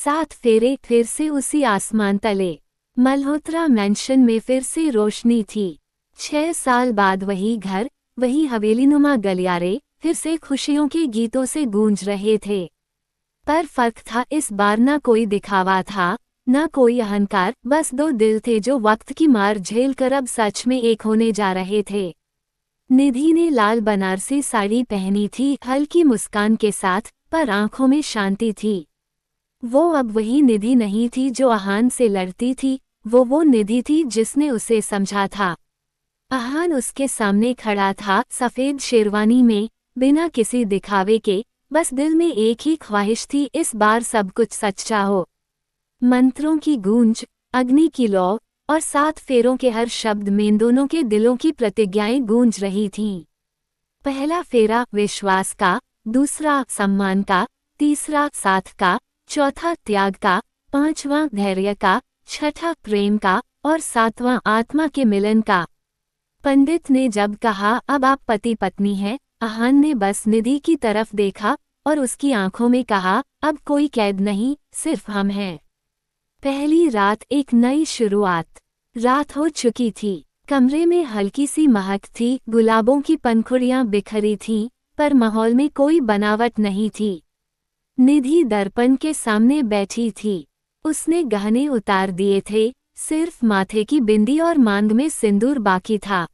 7 फेरे फिर से उसी आसमान तले। मल्होत्रा मैंशन में फिर से रोशनी थी। 6 साल बाद वही घर, वही हवेलीनुमा गलियारे फिर से खुशियों के गीतों से गूंज रहे थे। पर फर्क था, इस बार न कोई दिखावा था, न कोई अहंकार, बस 2 दिल थे जो वक्त की मार झेल कर अब सच में एक होने जा रहे थे। निधि ने लाल बनारसी साड़ी पहनी थी, हल्की मुस्कान के साथ, पर आंखों में शांति थी। वो अब वही निधि नहीं थी जो आहान से लड़ती थी, वो निधि थी जिसने उसे समझा था। आहान उसके सामने खड़ा था, सफेद शेरवानी में, बिना किसी दिखावे के, बस दिल में एक ही ख्वाहिश थी, इस बार सब कुछ सच्चा हो। मंत्रों की गूंज, अग्नि की लौ और 7 फेरों के हर शब्द में दोनों के दिलों की प्रतिज्ञाएं गूंज रही थीं। पहला फेरा विश्वास का, दूसरा सम्मान का, तीसरा साथ का, चौथा त्याग का, 5वां धैर्य का, छठा प्रेम का और 7वां आत्मा के मिलन का। पंडित ने जब कहा अब आप पति पत्नी हैं, आहान ने बस निधि की तरफ देखा और उसकी आंखों में कहा अब कोई कैद नहीं, सिर्फ हम हैं। पहली रात एक नई शुरुआत। रात हो चुकी थी। कमरे में हल्की सी महक थी, गुलाबों की पंखुड़ियां बिखरी थीं, पर माहौल में कोई बनावट नहीं थी। निधि दर्पण के सामने बैठी थी। उसने गहने उतार दिए थे, सिर्फ माथे की बिंदी और मांग में सिंदूर बाकी था।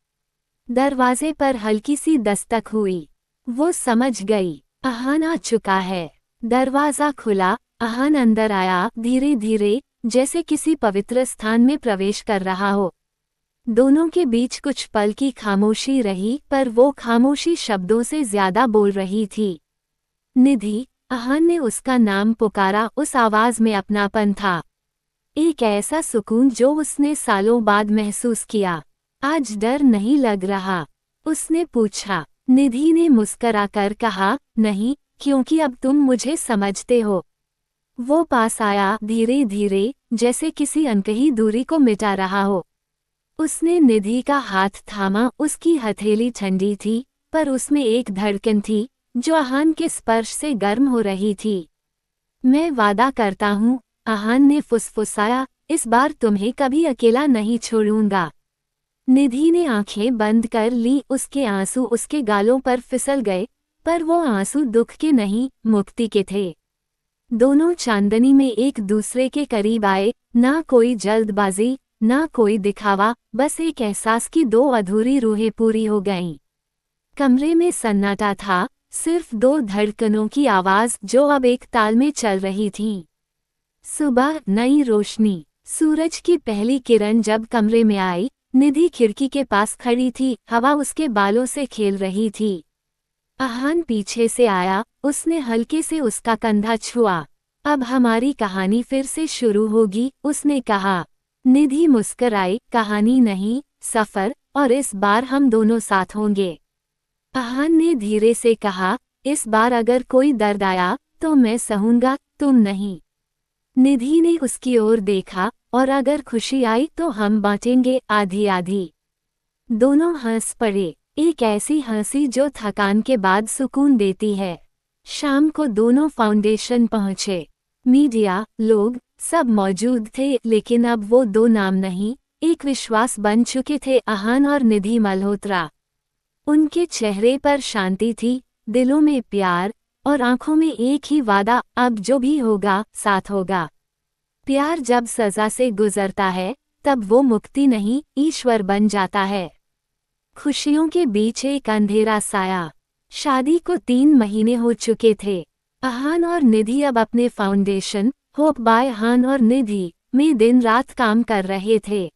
दरवाजे पर हल्की सी दस्तक हुई। वो समझ गई, आहान आ चुका है। दरवाजा खुला, आहान अंदर आया, धीरे धीरे, जैसे किसी पवित्र स्थान में प्रवेश कर रहा हो। दोनों के बीच कुछ पल की खामोशी रही, पर वो खामोशी शब्दों से ज्यादा बोल रही थी। निधि, आहान ने उसका नाम पुकारा, उस आवाज में अपनापन था। एक ऐसा सुकून जो उसने सालों बाद महसूस किया। आज डर नहीं लग रहा? उसने पूछा। निधि ने मुस्कराकर कहा, नहीं, क्योंकि अब तुम मुझे समझते हो। वो पास आया, धीरे धीरे, जैसे किसी अनकही दूरी को मिटा रहा हो। उसने निधि का हाथ थामा, उसकी हथेली ठंडी थी, पर उसमें एक धड़कन थी, जो आहान के स्पर्श से गर्म हो रही थी। मैं वादा करता हूँ, आहान ने फुसफुसाया, इस बार तुम्हें कभी अकेला नहीं छोड़ूंगा। निधि ने आंखें बंद कर ली, उसके आंसू उसके गालों पर फिसल गए, पर वो आंसू दुख के नहीं, मुक्ति के थे। दोनों चांदनी में एक दूसरे के करीब आए, ना कोई जल्दबाजी, ना कोई दिखावा, बस एक एहसास की 2 अधूरी रूहें पूरी हो गईं। कमरे में सन्नाटा था, सिर्फ 2 धड़कनों की आवाज जो अब एक ताल में चल रही थीं। सुबह, नई रोशनी, सूरज की पहली किरण जब कमरे में आई, निधि खिड़की के पास खड़ी थी, हवा उसके बालों से खेल रही थी। आहान पीछे से आया, उसने हल्के से उसका कंधा छुआ। अब हमारी कहानी फिर से शुरू होगी, उसने कहा। निधि मुस्कुराई, कहानी नहीं, सफर, और इस बार हम दोनों साथ होंगे। आहान ने धीरे से कहा, इस बार अगर कोई दर्द आया तो मैं सहूंगा, तुम नहीं। निधि ने उसकी ओर देखा, और अगर खुशी आई तो हम बांटेंगे, आधी आधी। दोनों हंस पड़े, एक ऐसी हंसी जो थकान के बाद सुकून देती है। शाम को दोनों फाउंडेशन पहुंचे। मीडिया, लोग, सब मौजूद थे, लेकिन अब वो 2 नाम नहीं, एक विश्वास बन चुके थे, आहान और निधि मल्होत्रा। उनके चेहरे पर शांति थी, दिलों में प्यार, और आंखों में एक ही वादा, अब जो भी होगा, साथ होगा। प्यार जब सजा से गुजरता है, तब वो मुक्ति नहीं, ईश्वर बन जाता है। खुशियों के बीच एक अंधेरा साया। शादी को 3 महीने हो चुके थे। आहान और निधि अब अपने फाउंडेशन, होप बाय आहान और निधि, में दिन रात काम कर रहे थे।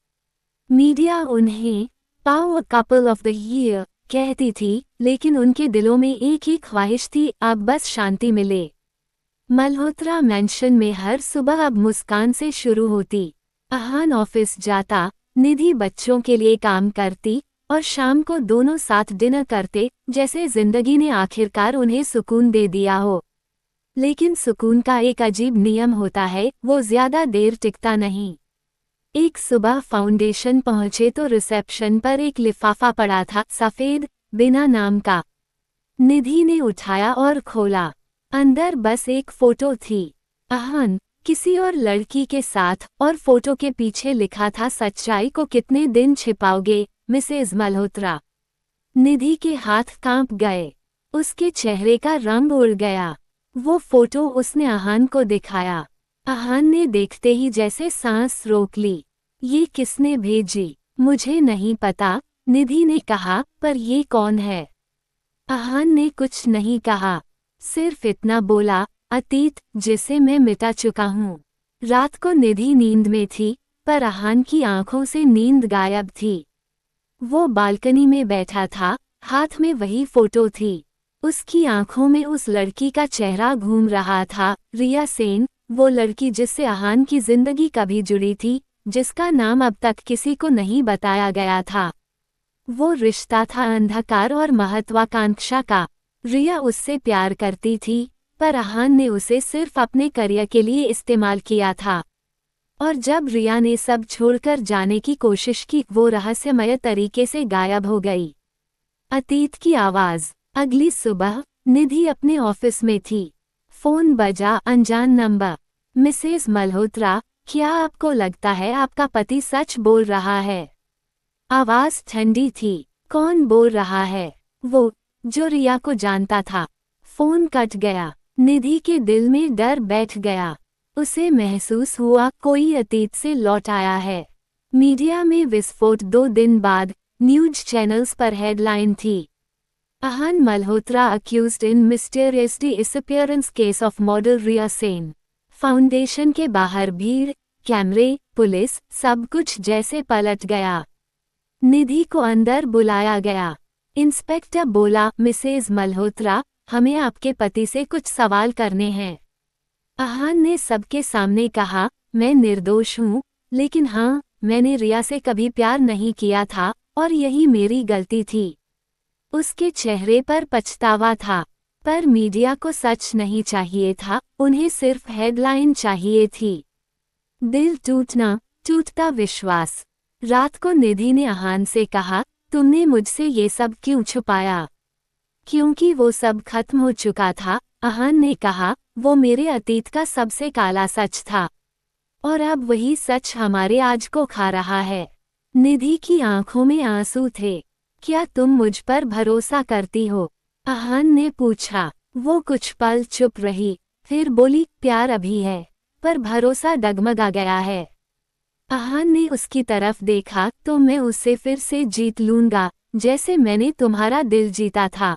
मीडिया उन्हें power couple of the year कहती थी, लेकिन उनके दिलों में एक ही ख्वाहिश थी, अब बस शांति मिले। मल्होत्रा मैंशन में हर सुबह अब मुस्कान से शुरू होती। आहान ऑफिस जाता, निधि बच्चों के लिए काम करती, और शाम को दोनों साथ डिनर करते, जैसे जिंदगी ने आखिरकार उन्हें सुकून दे दिया हो। लेकिन सुकून का एक अजीब नियम होता है, वो ज्यादा देर टिकता नहीं। एक सुबह फाउंडेशन पहुंचे तो रिसेप्शन पर एक लिफाफा पड़ा था, सफेद, बिना नाम का। निधि ने उठाया और खोला। अंदर बस एक फोटो थी। आहान, किसी और लड़की के साथ, और फोटो के पीछे लिखा था सच्चाई को कितने दिन छिपाओगे मिसेज मल्होत्रा। निधि के हाथ कांप गए, उसके चेहरे का रंग उड़ गया। वो फोटो उसने आहान को दिखाया। आहान ने देखते ही जैसे सांस रोक ली। ये किसने भेजी? मुझे नहीं पता, निधि ने कहा, पर ये कौन है? आहान ने कुछ नहीं कहा, सिर्फ इतना बोला, अतीत जिसे मैं मिटा चुका हूँ। रात को निधि नींद में थी, पर आहान की आंखों से नींद गायब थी। वो बालकनी में बैठा था, हाथ में वही फोटो थी। उसकी आंखों में उस लड़की का चेहरा घूम रहा था, रिया सेन, वो लड़की जिससे आहान की जिंदगी कभी जुड़ी थी, जिसका नाम अब तक किसी को नहीं बताया गया था। वो रिश्ता था अंधकार और महत्वाकांक्षा का। रिया उससे प्यार करती थी, पर आहान ने उसे सिर्फ अपने करियर के लिए इस्तेमाल किया था। और जब रिया ने सब छोड़कर जाने की कोशिश की, वो रहस्यमय तरीके से गायब हो गई। अतीत की आवाज। अगली सुबह निधि अपने ऑफिस में थी। फोन बजा, अनजान नंबर। मिसेज मल्होत्रा, क्या आपको लगता है आपका पति सच बोल रहा है? आवाज ठंडी थी। कौन बोल रहा है? वो जो रिया को जानता था। फोन कट गया। निधि के दिल में डर बैठ गया। उसे महसूस हुआ कोई अतीत से लौट आया है। मीडिया में विस्फोट। 2 दिन बाद न्यूज चैनल्स पर हेडलाइन थी, Aahan Malhotra accused in mysterious disappearance case of model Riya Sen. Foundation के बाहर भीड़, कैमरे, पुलिस, सब कुछ जैसे पलट गया। निधि को अंदर बुलाया गया। इंस्पेक्टर बोला, मिसेज मल्होत्रा, हमें आपके पति से कुछ सवाल करने हैं। आहान ने सबके सामने कहा, मैं निर्दोष हूँ, लेकिन हाँ, मैंने रिया से कभी प्यार नहीं किया था, और यही मेरी गलती थी। उसके चेहरे पर पछतावा था, पर मीडिया को सच नहीं चाहिए था, उन्हें सिर्फ हेडलाइन चाहिए थी। दिल टूटना, टूटता विश्वास। रात को निधि ने आहान से कहा, तुमने मुझसे ये सब क्यों छुपाया? क्योंकि वो सब खत्म हो चुका था, आहान ने कहा, वो मेरे अतीत का सबसे काला सच था। और अब वही सच हमारे आज को खा रहा है। निधि की आंखों में आंसू थे। क्या तुम मुझ पर भरोसा करती हो? आहान ने पूछा। वो कुछ पल चुप रही, फिर बोली, प्यार अभी है, पर भरोसा डगमगा गया है। आहान ने उसकी तरफ देखा, तो मैं उससे फिर से जीत लूंगा, जैसे मैंने तुम्हारा दिल जीता था।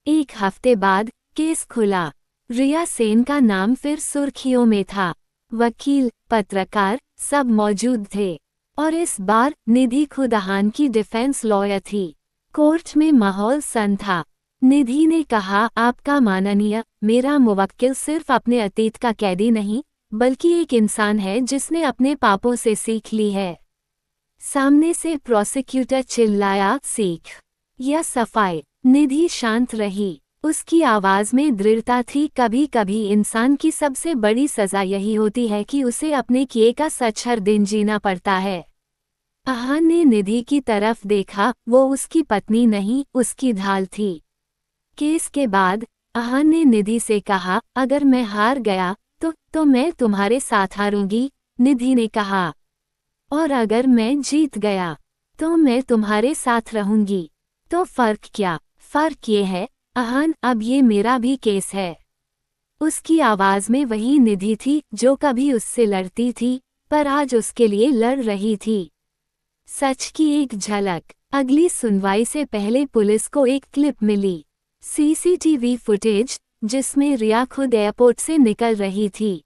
1 हफ्ते बाद केस खुला। रिया सेन का नाम फिर सुर्खियों में था। वकील, पत्रकार, सब मौजूद थे। और इस बार निधि खुद आहान की डिफेंस लॉयर थी। कोर्ट में माहौल सन था। निधि ने कहा, आपका माननीय, मेरा मुवक्किल सिर्फ अपने अतीत का कैदी नहीं, बल्कि एक इंसान है जिसने अपने पापों से सीख ली है। सामने से प्रोसिक्यूटर चिल्लाया, सीख या सफाई? निधि शांत रही। उसकी आवाज में दृढ़ता थी। कभी कभी इंसान की सबसे बड़ी सजा यही होती है कि उसे अपने किए का सच हर दिन जीना पड़ता है। आहान ने निधि की तरफ देखा, वो उसकी पत्नी नहीं, उसकी ढाल थी। केस के बाद आहान ने निधि से कहा, अगर मैं हार गया तो मैं तुम्हारे साथ हारूंगी, निधि ने कहा। और अगर मैं जीत गया तो मैं तुम्हारे साथ रहूंगी। तो फर्क क्या? फर्क ये है, आहान, अब ये मेरा भी केस है। उसकी आवाज में वही निधि थी जो कभी उससे लड़ती थी, पर आज उसके लिए लड़ रही थी। सच की एक झलक। अगली सुनवाई से पहले पुलिस को एक क्लिप मिली, सीसीटीवी फुटेज, जिसमें रिया खुद एयरपोर्ट से निकल रही थी।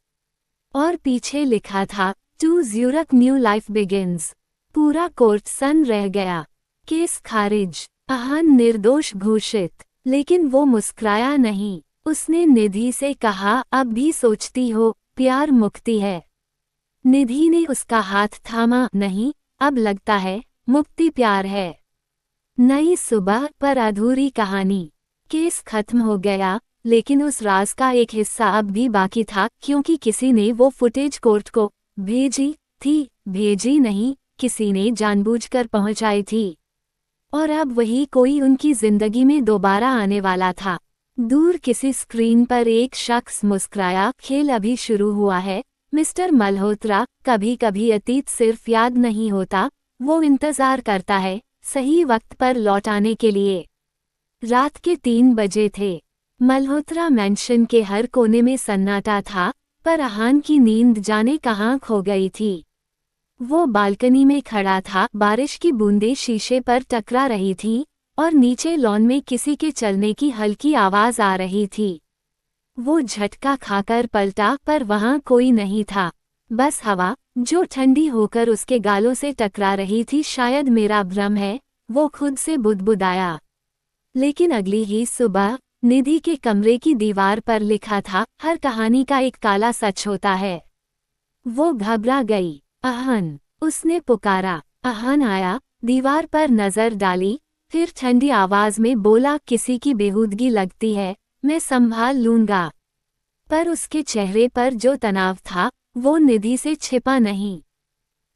और पीछे लिखा था, to Zurich new life begins. पूरा कोर्ट सन रह गया। केस खारिज। आहान निर्दोष घोषित। लेकिन वो मुस्कुराया नहीं। उसने निधि से कहा, अब भी सोचती हो प्यार मुक्ति है? निधि ने उसका हाथ थामा, नहीं, अब लगता है मुक्ति प्यार है। नई सुबह पर अधूरी कहानी। केस खत्म हो गया, लेकिन उस राज का एक हिस्सा अब भी बाकी था, क्योंकि किसी ने वो फुटेज कोर्ट को भेजी नहीं, किसी ने जानबूझकर पहुंचाई थी। और अब वही कोई उनकी जिंदगी में दोबारा आने वाला था। दूर किसी स्क्रीन पर एक शख्स मुस्कुराया, खेल अभी शुरू हुआ है, मिस्टर मल्होत्रा, कभी कभी अतीत सिर्फ याद नहीं होता, वो इंतजार करता है सही वक्त पर लौट आने के लिए। रात के 3 बजे थे। मल्होत्रा मैंशन के हर कोने में सन्नाटा था, पर अहान की नींद जाने कहाँ खो गई थी। वो बालकनी में खड़ा था, बारिश की बूंदें शीशे पर टकरा रही थीं, और नीचे लॉन में किसी के चलने की हल्की आवाज आ रही थी। वो झटका खाकर पलटा, पर वहां कोई नहीं था, बस हवा जो ठंडी होकर उसके गालों से टकरा रही थी। शायद मेरा भ्रम है, वो खुद से बुदबुदाया। लेकिन अगली ही सुबह निधि के कमरे की दीवार पर लिखा था, हर कहानी का एक काला सच होता है। वो घबरा गई। अहान, उसने पुकारा। अहान आया, दीवार पर नजर डाली, फिर ठंडी आवाज में बोला, किसी की बेहूदगी लगती है, मैं संभाल लूंगा। पर उसके चेहरे पर जो तनाव था, वो निधि से छिपा नहीं।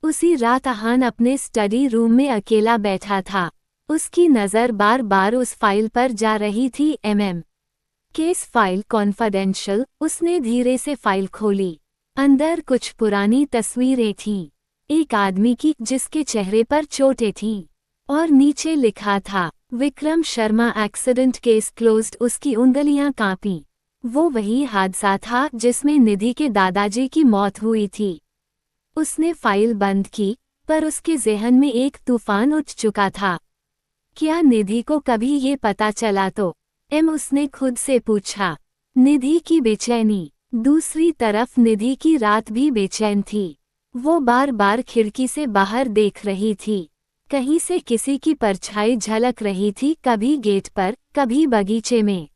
उसी रात अहान अपने स्टडी रूम में अकेला बैठा था। उसकी नज़र बार बार उस फाइल पर जा रही थी, केस फाइल कॉन्फिडेंशियल। उसने धीरे से फाइल खोली। अंदर कुछ पुरानी तस्वीरें थीं, एक आदमी की जिसके चेहरे पर चोटें थीं, और नीचे लिखा था, Vikram Sharma accident case closed. उसकी उंगलियां कांपीं। वो वही हादसा था जिसमें निधि के दादाजी की मौत हुई थी। उसने फाइल बंद की, पर उसके ज़हन में एक तूफान उठ चुका था। क्या निधि को कभी ये पता चला तो? उसने खुद से पूछा। निधि की बेचैनी। दूसरी तरफ निधि की रात भी बेचैन थी। वो बार बार खिड़की से बाहर देख रही थी। कहीं से किसी की परछाई झलक रही थी, कभी गेट पर, कभी बगीचे में।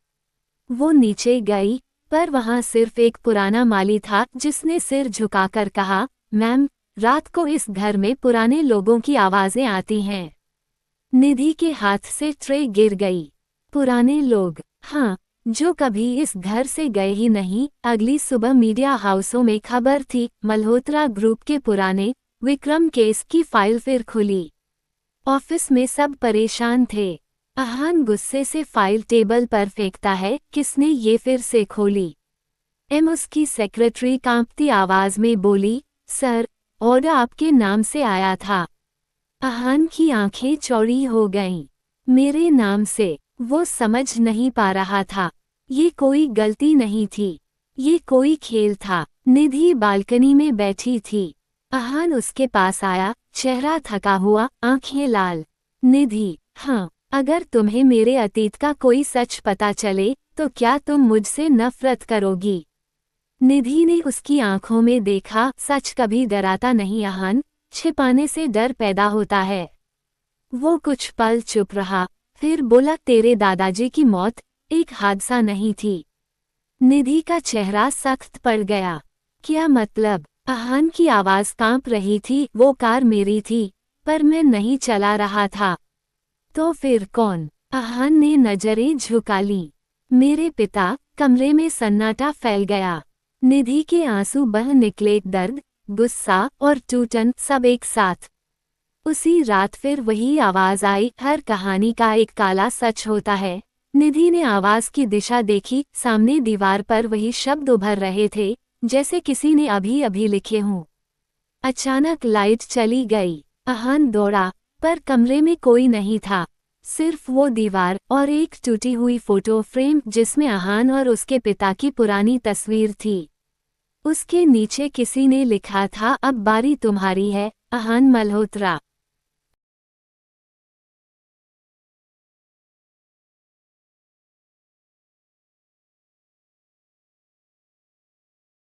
वो नीचे गई, पर वहां सिर्फ एक पुराना माली था जिसने सिर झुकाकर कहा, मैम, रात को इस घर में पुराने लोगों की आवाजें आती हैं। निधि के हाथ से ट्रे गिर गई। पुराने लोग? हाँ, जो कभी इस घर से गए ही नहीं। अगली सुबह मीडिया हाउसों में खबर थी, मल्होत्रा ग्रुप के पुराने विक्रम केस की फाइल फिर खुली। ऑफिस में सब परेशान थे। अहान गुस्से से फाइल टेबल पर फेंकता है, किसने ये फिर से खोली? उसकी सेक्रेटरी कांपती आवाज में बोली, सर, ऑर्डर आपके नाम से आया था। अहान की आंखें चौड़ी हो गईं। मेरे नाम से? वो समझ नहीं पा रहा था। ये कोई गलती नहीं थी, ये कोई खेल था। निधि बालकनी में बैठी थी। अहान उसके पास आया, चेहरा थका हुआ, आंखें लाल। निधि, हाँ, अगर तुम्हें मेरे अतीत का कोई सच पता चले, तो क्या तुम मुझसे नफरत करोगी? निधि ने उसकी आंखों में देखा। सच कभी डराता नहीं अहान, छिपाने से डर पैदा होता है। वो कुछ पल चुप रहा, फिर बोला, तेरे दादाजी की मौत एक हादसा नहीं थी। निधि का चेहरा सख्त पड़ गया। क्या मतलब? अहान की आवाज कांप रही थी। वो कार मेरी थी, पर मैं नहीं चला रहा था। तो फिर कौन? अहान ने नजरें झुका लीं। मेरे पिता। कमरे में सन्नाटा फैल गया। निधि के आंसू बह निकले, दर्द, गुस्सा और टूटन सब एक साथ। उसी रात फिर वही आवाज आई, हर कहानी का एक काला सच होता है। निधि ने आवाज की दिशा देखी। सामने दीवार पर वही शब्द उभर रहे थे, जैसे किसी ने अभी अभी लिखे हों। अचानक लाइट चली गई। अहान दौड़ा, पर कमरे में कोई नहीं था, सिर्फ वो दीवार और एक टूटी हुई फोटो फ्रेम जिसमें अहान और उसके पिता की पुरानी तस्वीर थी। उसके नीचे किसी ने लिखा था, अब बारी तुम्हारी है, अहान मल्होत्रा।